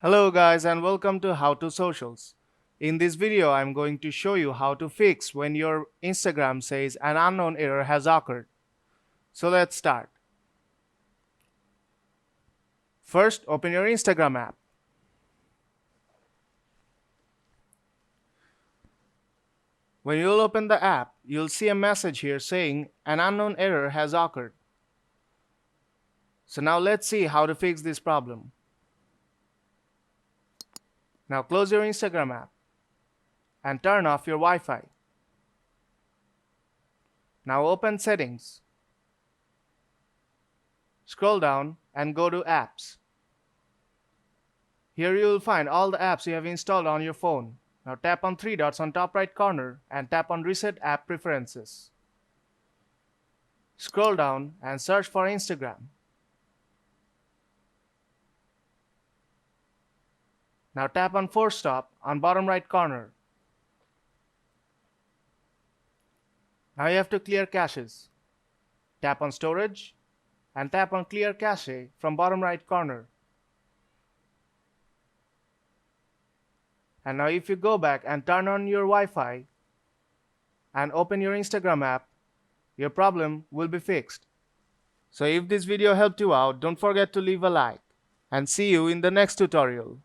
Hello guys and welcome to How to Socials. In this video I'm going to show you how to fix when your Instagram says an unknown error has occurred. So let's start. First, open your Instagram app. When you'll open the app, you'll see a message here saying an unknown error has occurred. So now let's see how to fix this problem. Now close your Instagram app and turn off your Wi-Fi. Now open Settings. Scroll down and go to Apps. Here you will find all the apps you have installed on your phone. Now tap on three dots on top right corner and tap on Reset App Preferences. Scroll down and search for Instagram. Now tap on Force Stop on bottom right corner. Now you have to clear caches. Tap on Storage and tap on Clear Cache from bottom right corner. And now if you go back and turn on your Wi-Fi and open your Instagram app, your problem will be fixed. So if this video helped you out, don't forget to leave a like and see you in the next tutorial.